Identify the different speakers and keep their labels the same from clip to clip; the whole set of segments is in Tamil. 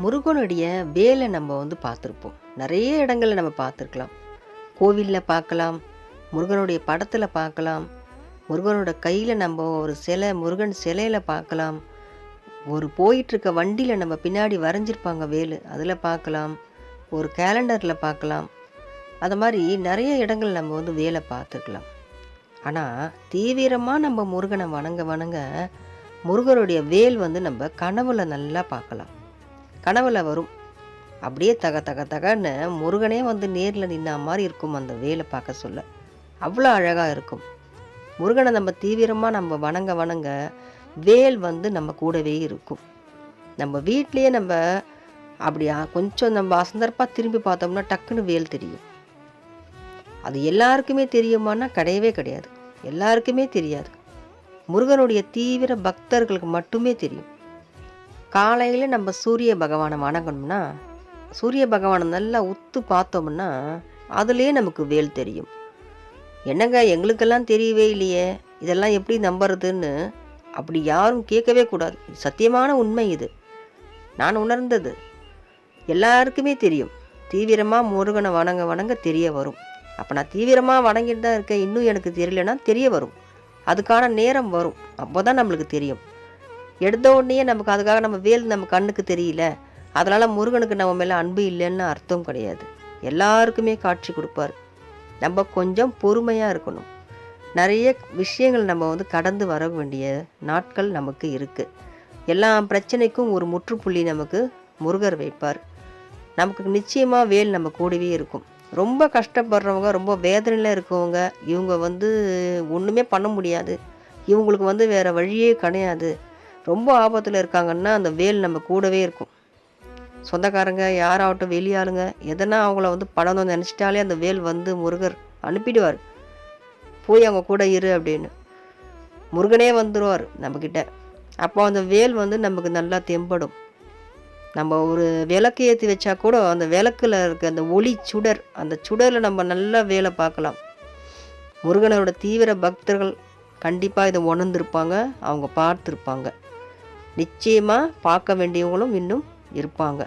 Speaker 1: முருகனுடைய வேலை நம்ம பார்த்துருப்போம். நிறைய இடங்கள்ல நம்ம பார்த்துருக்கலாம். கோவிலில் பார்க்கலாம், முருகனுடைய படத்தில் பார்க்கலாம், முருகனோட கையில் நம்ம ஒரு சிலை முருகன் சிலையில் பார்க்கலாம், ஒரு போயிட்டுருக்க வண்டியில் நம்ம பின்னாடி வரைஞ்சிருப்பாங்க வேலு, அதில் பார்க்கலாம், ஒரு கேலண்டரில் பார்க்கலாம். அது மாதிரி நிறைய இடங்கள் நம்ம வேலை பார்த்துருக்கலாம். ஆனால் தீவிரமாக நம்ம முருகனை வணங்க வணங்க முருகனுடைய வேல் நம்ம கனவுல நல்லா பார்க்கலாம். கனவுல வரும். அப்படியே தக தக தகன்னு முருகனே நேரில் நின்ன மாதிரி இருக்கும் அந்த வேலை பார்க்க சொல்ல. அவ்வளோ அழகாக இருக்கும். முருகனை நம்ம தீவிரமாக நம்ம வணங்க வணங்க வேல் நம்ம கூடவே இருக்கும். நம்ம வீட்லேயே நம்ம அப்படி கொஞ்சம் நம்ம அசந்தர்ப்பாக திரும்பி பார்த்தோம்னா டக்குன்னு வேல் தெரியும். அது எல்லாருக்குமே தெரியுமான்னா கிடையவே கிடையாது. எல்லாருக்குமே தெரியாது. முருகனுடைய தீவிர பக்தர்களுக்கு மட்டுமே தெரியும். காலையில் நம்ம சூரிய பகவானை வணங்கணும்னா, சூரிய பகவானை நல்லா உத்து பார்த்தோம்னா அதுலேயே நமக்கு வேல் தெரியும். என்னங்க எங்களுக்கெல்லாம் தெரியவே இல்லையே, இதெல்லாம் எப்படி நம்புறதுன்னு அப்படி யாரும் கேட்கவே கூடாது. சத்தியமான உண்மை இது. நான் உணர்ந்தது. எல்லாருக்குமே தெரியும். தீவிரமாக முருகனை வணங்க வணங்க தெரிய வரும். அப்போ நான் தீவிரமாக வணங்கிட்டு தான் இருக்கேன், இன்னும் எனக்கு தெரியலன்னா தெரிய வரும். அதுக்கான நேரம் வரும். அப்போ தான் நம்மளுக்கு தெரியும். எடுத்த உடனே நமக்கு அதுக்காக நம்ம வேல் நம்ம கண்ணுக்கு தெரியல, அதனால் முருகனுக்கு நம்ம மேலே அன்பு இல்லைன்னு அர்த்தம் கிடையாது. எல்லாருக்குமே காட்சி கொடுப்பார். நம்ம கொஞ்சம் பொறுமையாக இருக்கணும். நிறைய விஷயங்கள் நம்ம கடந்து வர வேண்டிய நாட்கள் நமக்கு இருக்குது. எல்லா பிரச்சனைக்கும் ஒரு முற்றுப்புள்ளி நமக்கு முருகர் வைப்பார். நமக்கு நிச்சயமாக வேல் நம்ம கூடவே இருக்கும். ரொம்ப கஷ்டப்படுறவங்க, ரொம்ப வேதனையில் இருக்கவங்க, இவங்க ஒன்றுமே பண்ண முடியாது, இவங்களுக்கு வேறு வழியே கிடையாது, ரொம்ப ஆபத்தில் இருக்காங்கன்னா அந்த வேல் நம்ம கூடவே இருக்கும். சொந்தக்காரங்க யாராகட்டும், வெளியாளுங்க எதனா அவங்கள படணும் நினச்சிட்டாலே அந்த வேல் முருகர் அனுப்பிடுவார். போய் அவங்க கூட இரு அப்படின்னு முருகனே வந்துடுவார் நம்மக்கிட்ட. அப்போ அந்த வேல் நமக்கு நல்லா தெம்படும். நம்ம ஒரு விளக்கு ஏற்றி வச்சா கூட அந்த விளக்கில் இருக்க அந்த ஒளி சுடர், அந்த சுடரில் நம்ம நல்லா வேலை பார்க்கலாம். முருகனோட தீவிர பக்தர்கள் கண்டிப்பாக இதை உணர்ந்திருப்பாங்க, அவங்க பார்த்துருப்பாங்க. நிச்சயமாக பார்க்க வேண்டியவங்களும் இன்னும் இருப்பாங்க.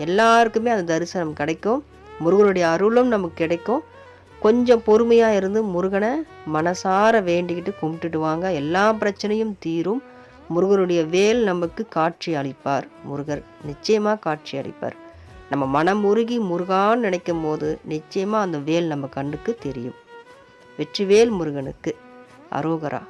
Speaker 1: எல்லாருக்குமே அந்த தரிசனம் கிடைக்கும். முருகனுடைய அருளும் நமக்கு கிடைக்கும். கொஞ்சம் பொறுமையாக இருந்து முருகனை மனசார வேண்டிக்கிட்டு கும்பிட்டுட்டு வாங்க. எல்லா பிரச்சனையும் தீரும். முருகனுடைய வேல் நமக்கு காட்சி அளிப்பார். முருகர் நிச்சயமாக காட்சி அளிப்பார். நம்ம மனம் உருகி முருகான்னு நினைக்கும் போது நிச்சயமாக அந்த வேல் நம்ம கண்ணுக்கு தெரியும். வெற்றிவேல் முருகனுக்கு அரோகரா.